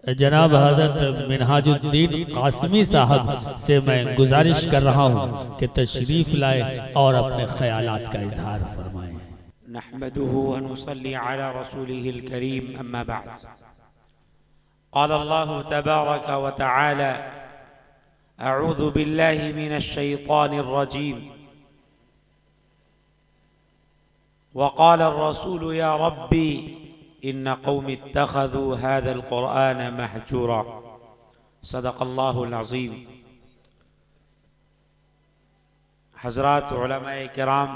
जनाब हज़रत मिनहाजुद्दीन कासमी साहब से मैं गुजारिश कर रहा हूँ कि तशरीफ़ लाए और अपने ख़यालात का इजहार फरमाएँ। नहमदुहु व नुसल्ली अला रसूलिहिल करीम, अम्मा बअद। क़ाल अल्लाहु तबारक व तआला, अऊज़ु बिल्लाहि मिनश शैतानिर रजीम, व क़ाल अर्रसूलु या रब्बी इन्न क़ौमी इत्तख़ज़ू हाज़ल क़ुरआन महजूरा। सदक़ल्लाहुल अज़ीम। हज़रात उलमाए किराम,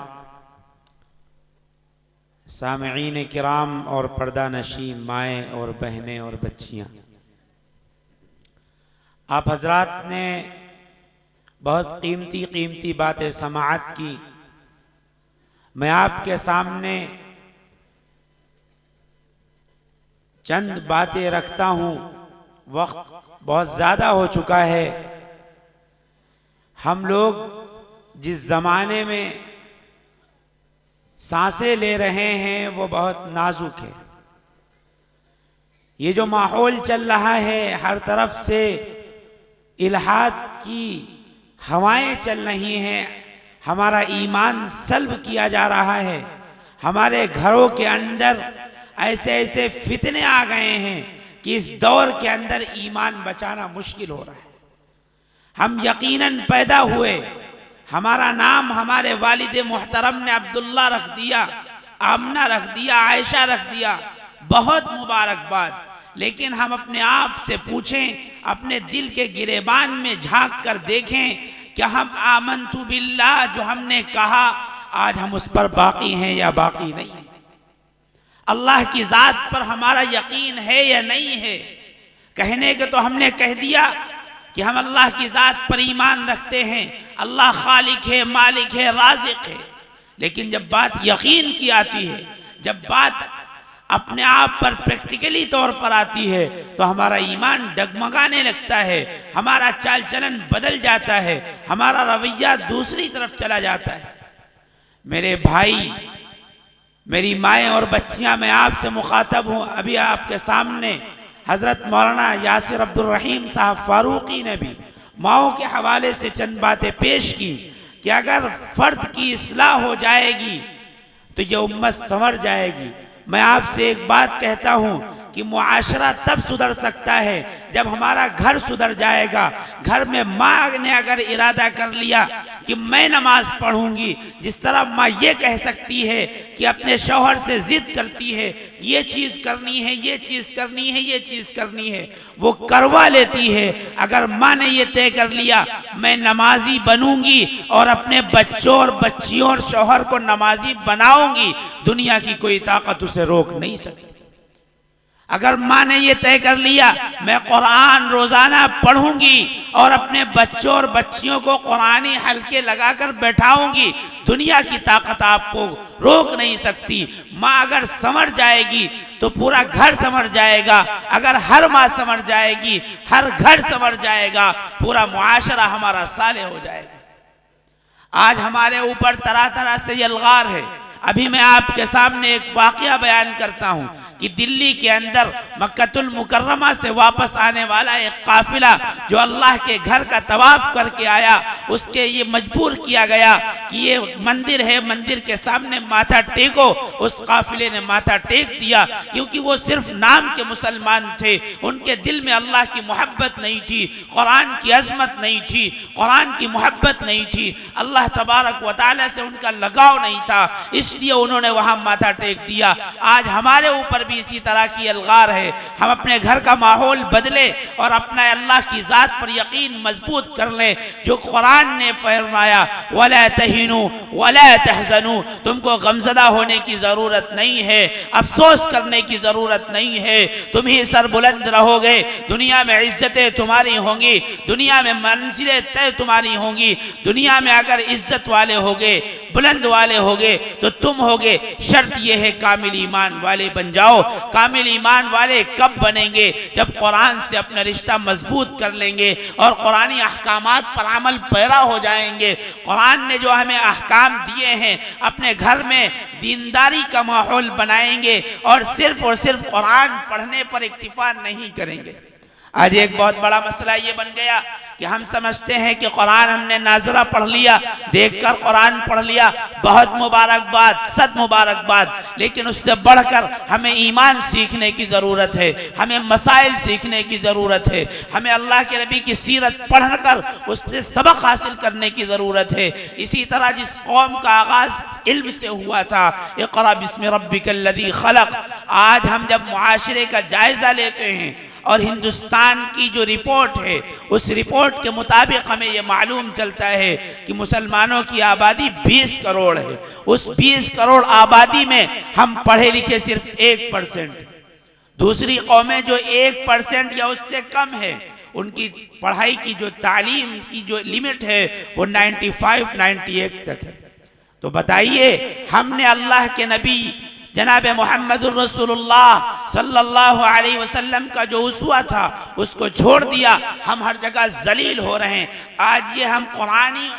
सामईन किराम और पर्दा नशीं माएँ और बहनें और बच्चियाँ, आप हजरात ने बहुत कीमती बातें समाअत की। मैं आपके सामने चंद बातें रखता हूँ। वक्त बहुत ज़्यादा हो चुका है। हम लोग जिस ज़माने में सांसें ले रहे हैं वो बहुत नाजुक है। ये जो माहौल चल रहा है, हर तरफ से इल्हाद की हवाएं चल रही हैं। हमारा ईमान सल्ब किया जा रहा है। हमारे घरों के अंदर ऐसे ऐसे फितने आ गए हैं कि इस दौर के अंदर ईमान बचाना मुश्किल हो रहा है। हम यकीनन पैदा हुए, हमारा नाम हमारे वालिद मुहतरम ने अब्दुल्ला रख दिया, आमना रख दिया, आयशा रख दिया, बहुत मुबारकबाद। लेकिन हम अपने आप से पूछें, अपने दिल के गिरेबान में झांक कर देखें कि हम आमनतु बिल्लाह जो हमने कहा, आज हम उस पर बाकी हैं या बाकी नहीं है। अल्लाह की ज़ात पर हमारा यकीन है या नहीं है। कहने के तो हमने कह दिया कि हम अल्लाह की ज़ात पर ईमान रखते हैं, अल्लाह खालिक है, मालिक है, राज़िक है। लेकिन जब बात यकीन की आती है, जब बात अपने आप पर प्रैक्टिकली तौर पर आती है, तो हमारा ईमान डगमगाने लगता है, हमारा चाल चलन बदल जाता है, हमारा रवैया दूसरी तरफ चला जाता है। मेरे भाई, मेरी माएँ और बच्चियाँ, मैं आपसे मुखातब हूँ। अभी आपके सामने हज़रत मौलाना यासिर अब्दुल रहीम साहब फारूकी ने भी माओं के हवाले से चंद बातें पेश की कि अगर फ़र्द की इस्लाह हो जाएगी तो ये उम्मत संवर जाएगी। मैं आपसे एक बात कहता हूँ कि मुआशरा तब सुधर सकता है जब हमारा घर सुधर जाएगा। घर में माँ ने अगर इरादा कर लिया कि मैं नमाज पढ़ूंगी, जिस तरह माँ ये कह सकती है कि अपने शौहर से जिद करती है, ये चीज़ करनी है, ये चीज़ करनी है, ये चीज़ करनी है, वो करवा लेती है। अगर माँ ने ये तय कर लिया मैं नमाजी बनूंगी और अपने बच्चों और बच्चियों और शौहर को नमाजी बनाऊंगी, दुनिया की कोई ताकत उसे रोक नहीं सकती। अगर माँ ने ये तय कर लिया मैं कुरान रोजाना पढ़ूंगी और अपने बच्चों और बच्चियों को कुरानी हल्के लगाकर बैठाऊंगी, दुनिया की ताकत आपको रोक नहीं सकती। माँ अगर संवर जाएगी तो पूरा घर संवर जाएगा। अगर हर माँ संवर जाएगी, हर घर संवर जाएगा, पूरा मुआशरा हमारा साले हो जाएगा। आज हमारे ऊपर तरह तरह से यलगार है। अभी मैं आपके सामने एक वाकया बयान करता हूँ कि दिल्ली के अंदर मक्कतुल मुकर्रमा से वापस आने वाला एक काफिला जो अल्लाह के घर का तवाफ करके आया, उसके ये मजबूर किया गया कि ये मंदिर है, मंदिर के सामने माथा टेको। उस काफिले ने माथा टेक दिया क्योंकि वो सिर्फ नाम के मुसलमान थे। उनके दिल में अल्लाह की मोहब्बत नहीं थी, कुरान की अजमत नहीं थी, कुरान की मोहब्बत नहीं थी, अल्लाह तबारक व तआला से उनका लगाव नहीं था, इसलिए उन्होंने वहाँ माथा टेक दिया। आज हमारे ऊपर भी इसी तरह की अलगार है। हम अपने घर का माहौल बदले और अपना अल्लाह की ज़ात पर यकीन मजबूत कर लें। जो कुरान ने फरमाया वला तहिनु वला तहज़नु, तुमको गमज़दा होने की ज़रूरत नहीं है, अफसोस करने की ज़रूरत नहीं है, तुम ही सरबुलंद रहोगे। दुनिया में इज्जतें तुम्हारी होंगी, दुनिया में मंजिलें तय तुम्हारी होंगी। दुनिया में अगर इज्जत वाले होगे, बुलंद वाले होगे तो तुम होगे। शर्त यह है कामिल ईमान वाले बन जाओ। कामिल ईमान वाले कब बनेंगे? जब कुरान से अपना रिश्ता मजबूत कर लेंगे और कुरानी अहकामात पर अमल पैरा हो जाएंगे। कुरान ने जो हमें अहकाम दिए हैं, अपने घर में दीनदारी का माहौल बनाएंगे और सिर्फ कुरान पढ़ने पर इक्तिफा नहीं करेंगे। आज एक बहुत बड़ा मसला ये बन गया कि हम समझते हैं कि कुरान हमने नाजरा पढ़ लिया, देखकर कुरान पढ़ लिया, बहुत मुबारकबाद, सद मुबारकबाद, लेकिन उससे बढ़कर हमें ईमान सीखने की ज़रूरत है, हमें मसाइल सीखने की ज़रूरत है, हमें अल्लाह के नबी की सीरत पढ़कर उससे सबक हासिल करने की ज़रूरत है। इसी तरह जिस कौम का आगाज़ इल्म से हुआ था, इक़रा बिस्मि रब्बिकल्लज़ी खलक़, आज हम जब मुआशरे का जायज़ा लेते हैं और हिंदुस्तान की जो रिपोर्ट है उस रिपोर्ट के मुताबिक हमें ये मालूम चलता है कि मुसलमानों की आबादी 20 करोड़ है। उस 20 करोड़ आबादी में हम पढ़े लिखे सिर्फ 1%, दूसरी कौमें जो 1% या उससे कम है, उनकी पढ़ाई की जो तालीम की जो लिमिट है वो 95-98 तक है। तो बताइए, हमने अल्लाह के नबी जनाब मोहम्मदुर रसूलुल्लाह सल्लल्लाहु अलैहि वसल्लम का जो उस्वा था उसको छोड़ दिया, हम हर जगह जलील हो रहे हैं। आज ये हम कुरानी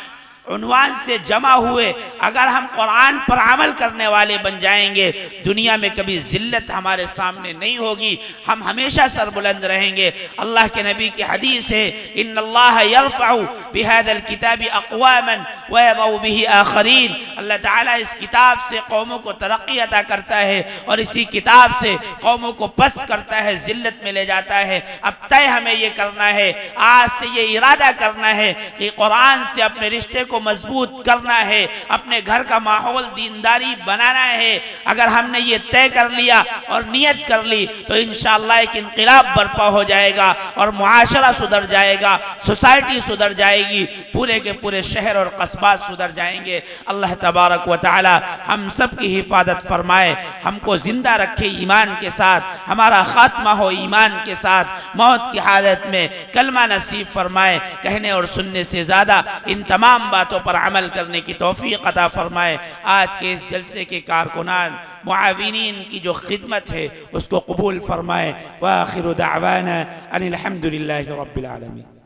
उन्वान से जमा हुए, अगर हम कुरान पर अमल करने वाले बन जाएंगे, दुनिया में कभी जिल्लत हमारे सामने नहीं होगी, हम हमेशा सरबुलंद रहेंगे। अल्लाह के नबी की हदीस है, इन्नल्लाह यरफ़उ बिहादल किताबी अक़वामन व यज़उ बिही आखरीन, अल्लाह ताला इस किताब से कौमों को तरक्की अता करता है और इसी किताब से कौमों को पस्त करता है, जिल्लत में ले जाता है। अब तय हमें ये करना है, आज से ये इरादा करना है कि कुरान से अपने रिश्ते को मजबूत करना है, अपने घर का माहौल दीनदारी बनाना है। अगर हमने ये तय कर लिया और नियत कर ली तो इंशाअल्लाह एक इनकलाब बर्पा हो जाएगा और मुआशरा सुधर जाएगा, सोसाइटी सुधर जाएगी, पूरे के पूरे शहर और कस्बा सुधर जाएंगे। अल्लाह तबारक व तआला हम सब की हिफाजत फरमाए, हमको जिंदा रखे ईमान के साथ, हमारा खात्मा हो ईमान के साथ, मौत की हालत में कलमा नसीब फरमाए, कहने और सुनने से ज़्यादा इन तमाम बातों पर अमल करने की तौफीक अता फरमाए। आज के इस जलसे के कारकुनान मुआविनीन की जो खिदमत है उसको कबूल फरमाए। व आखिरु दावाना अनिल हम्दुलिल्लाहि रब्बिल आलमीन।